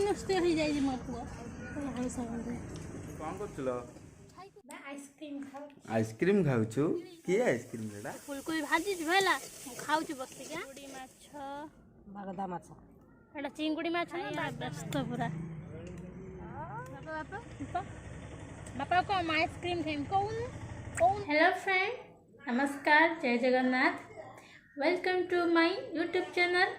नष्ट हो जाए मो पुआ कौन कर आइसक्रीम खाऊ आइसक्रीम खाऊछु किए आइसक्रीम रेडा फुलकोबी भाजी भला खाऊछु बसिका चिंगुड़ी माछ बागदा माछ एटा चिंगुड़ी माछ ना व्यस्त पूरा बापा बापा बापा को आइसक्रीम खेम कौन कौन हेलो फ्रेंड नमस्कार जय Jagannath welcome to my YouTube channel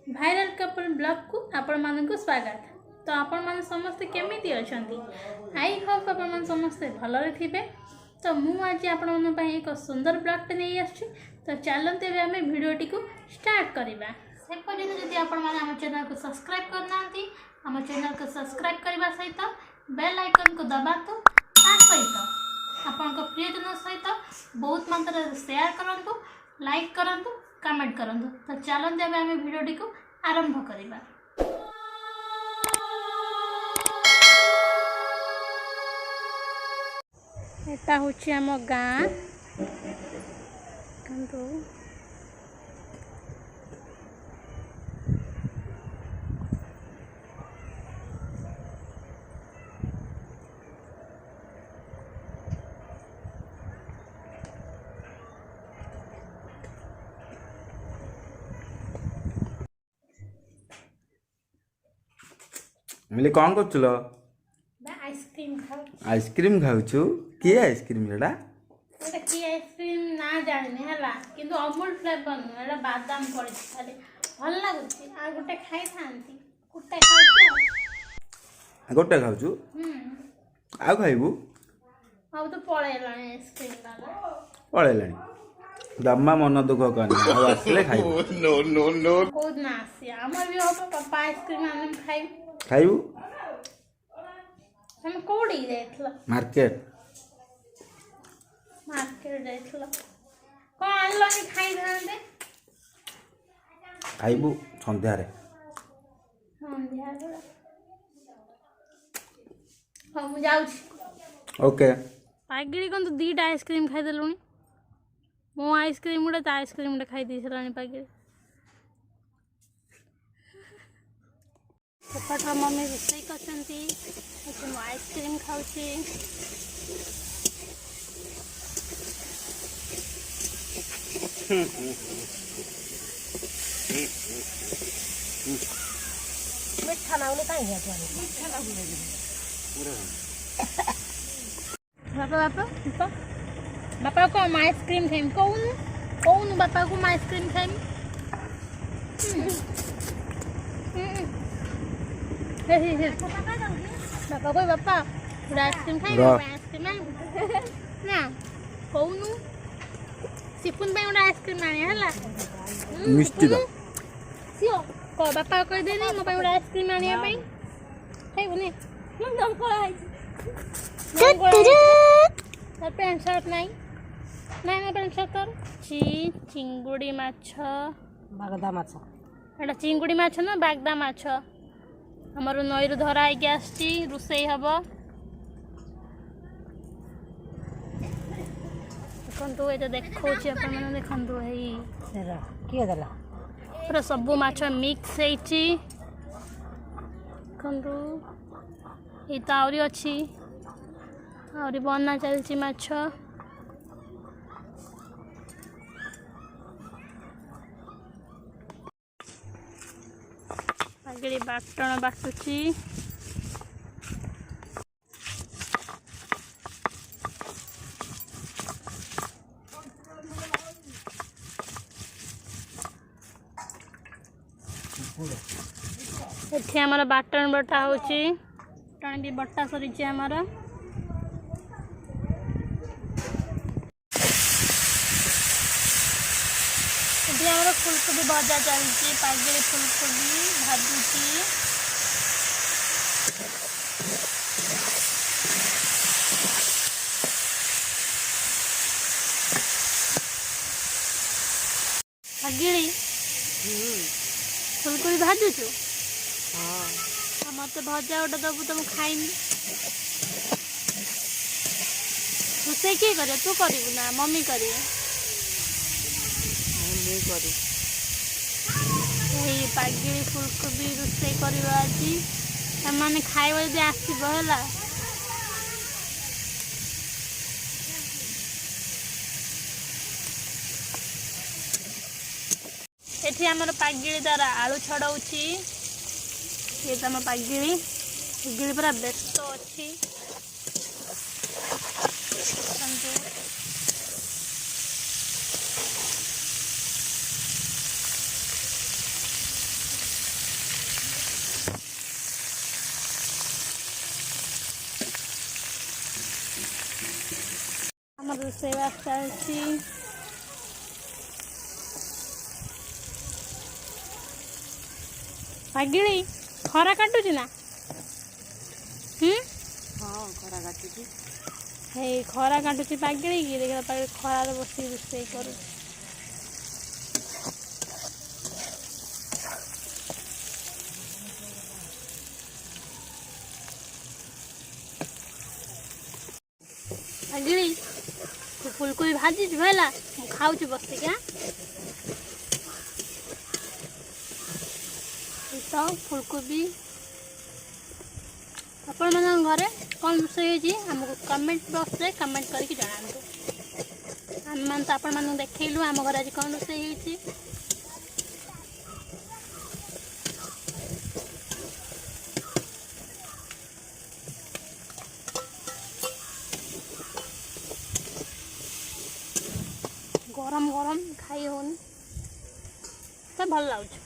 viral couple vlog को आपण मानक स्वागत। तो आपण मान समस्ते केमिति अछंती आई होप आपण मान समस्ते भलरे थिबे। तो मु आज आपण मन पई एक सुंदर ब्लॉग टे नै आछि। तो चलते एबे हमें वीडियोटी को स्टार्ट करिबा। से पर्यंत जदि आपण मान हम चैनल को सब्सक्राइब करनांती हम चैनल को सब्सक्राइब करबा सहित बेल आइकन को दबातो ता सहित आपण को प्रियजन सहित बहुत मात्रा शेयर करंतु लाइक करंतु कमेंट करंतु। तो चलते एबे हमें वीडियोटी को आरंभ करिबा। एटा होछि हम गाँ कंतु मिले कौन कर आइसक्रीम खाऊ आइसक्रीम खाऊछु किए आइसक्रीम रेडा एटा की आइसक्रीम ना जाने हला किंतु अमूल फ्लेवर न एटा बादाम पड़ी खाली भल लागुची आ गुटे खाई थांती कुटे खाऊ गोटे खाऊछु आ खाइबू अब तो पळेलाणी आइसक्रीम वाला पळेलाणी दम्मा मन दुख करनी आ आसले खाइबू नो नो नो कोद ना आसी हमर भी हो पापा आइसक्रीम आने खाई खाइबू हम कोडी देथला मार्केट मार्केट देथला कोन आनलोनी खाई थांते खाइबू संध्या रे संध्या रे हम जाऊ ओके पागिड़ी कोन तो दीटा आइसक्रीम खाई देलुनी मो आइसक्रीम उडे ता आइसक्रीम उडे खाई दिसलानी पागिड़ी सेपट मम्मी रोसई कर आइसक्रीम खाऊची मिठा नाउले काई है बापा बापा बापा बापा को आइसक्रीम खाइम कौन कौन बापा को आइसक्रीम खाइम बापा कोई बापा आइसक्रीम खाइम आइसक्रीम ना कौन सिपुन पे आइसक्रीम आने हला मिष्टी दा सियो को बापा कह देनी मो पे आइसक्रीम आने पे खाइबो ने मन दम को आइ तर पैंट शर्ट नहीं ना पैंट शर्ट कर चिंगुड़ी माछ बागदा माछ एटा चिंगुड़ी माछ ना बागदा माछ हमर नईरु धरा आइके आछि रुसई हबो देखंतु एटा देखौछि अपन माने देखंतु हेई सेरा किए दला पूरा सब माछ मिक्स हेछि देखंतु ए ताउरी अछि और बना चलछि माछ आगे बाटण बाटुची एठी हमारा बाटण बटा होची टण भी बटा सरीची हमारा हमारा फुलकोबी भजा चलती पागिड़ी फुलकोबी भाजुची पागिड़ी फुलकोबी भाजुचु हाँ मत भजा गोटे दबु तो खाइनी रोसे किए कर तू करू ना मम्मी करी पागिड़ी फुलकोबी रोसे कर आज मैंने खाइब जदि आसब है एठी आमर पागिली द्वारा आलू छड़ाऊँगी ये तो आम पागिली पागिली पूरा व्यस्त अच्छी आम रोषेईबास चलती पागिली खरा काटुची ना हाँ खरा काटुची हे खरा काटुची पागिली की देखा पागिली खरार बसी रोषेई करू पागिली तू फुलकोबी भाजी है खाऊ बसिक तो फुलकोबी आपण मन घरे कौन रोषेई होती आमको कमेंट बॉक्स रे कमेंट करके जनातु आम मान तो आपण मानू देखलु आम घर आज कौन रोषेई होती गरम गरम खाई होनी तो भल लगे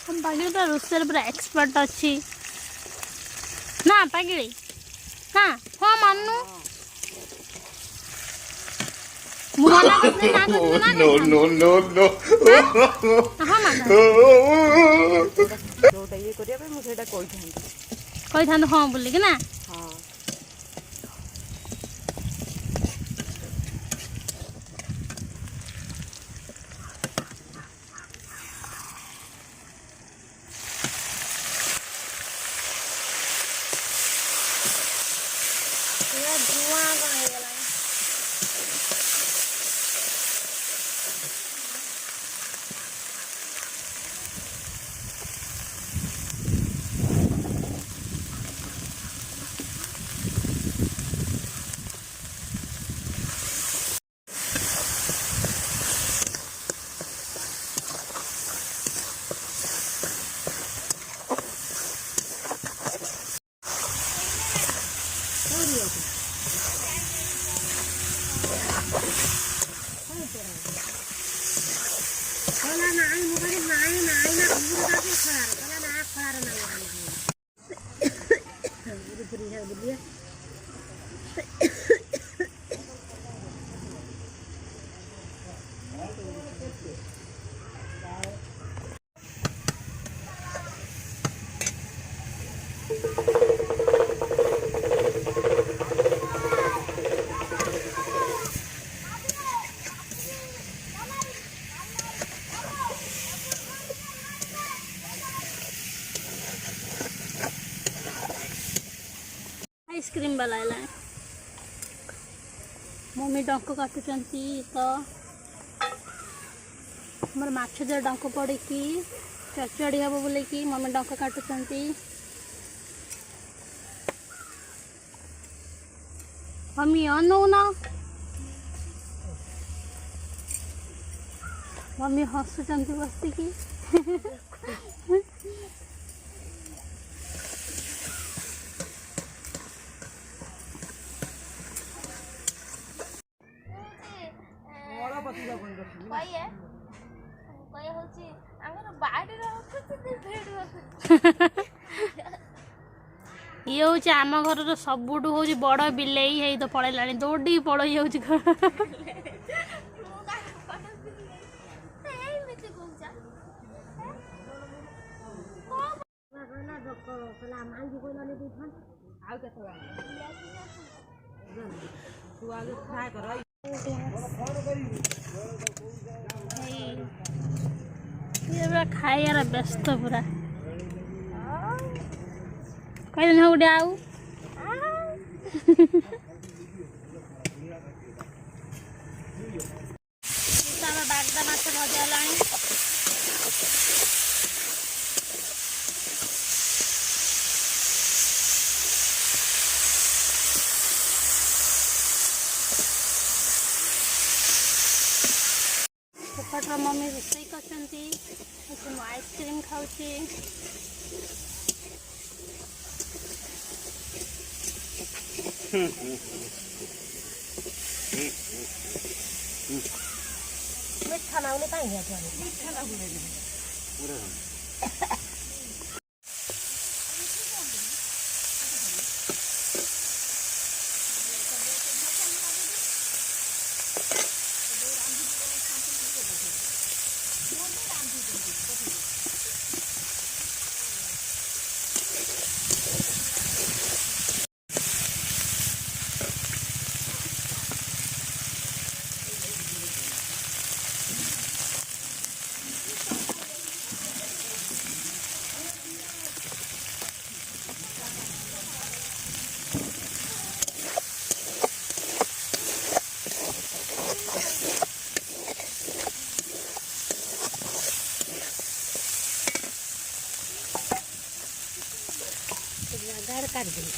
हम पागिली पूरा रोषेई पूरा एक्सपर्ट अच्छी ना पागिली ना हाँ मानू हाँ मान जोटा ये करिया पे मुझे एटा कही था हाँ बोलिक ना हाँ धुआं कौन हो गला आइसक्रीम वाला है मम्मी डंक काटुचंती तो मोर माछ जो डंक पड़ी कि चचड़ी हम बोले कि मम्मी डंक काटुचंती मम्मी अनौ ना मम्मी हसुचंती बसिकी ये हूँ आम घर सबुठ हूँ बड़ बिलेई है तो पलैला दौड़ी पलई जाऊँ खाइबार व्यस्त पूरा कहीं ना गोटे आउ ବାଗଦା ମାଛ ଭଜା ହେଲାଣି। ସେପଟର ମମି ରୋଷେଇ କରିଛନ୍ତି, ମୁଁ ଆଇସ୍କ୍ରିମ୍ ଖାଉଛି। ମିଠା ନାଗୁନି କାହିଁକି ମିଠା ନାଗୁନି ଗାଡ଼ କାଢ଼ିଦେବି।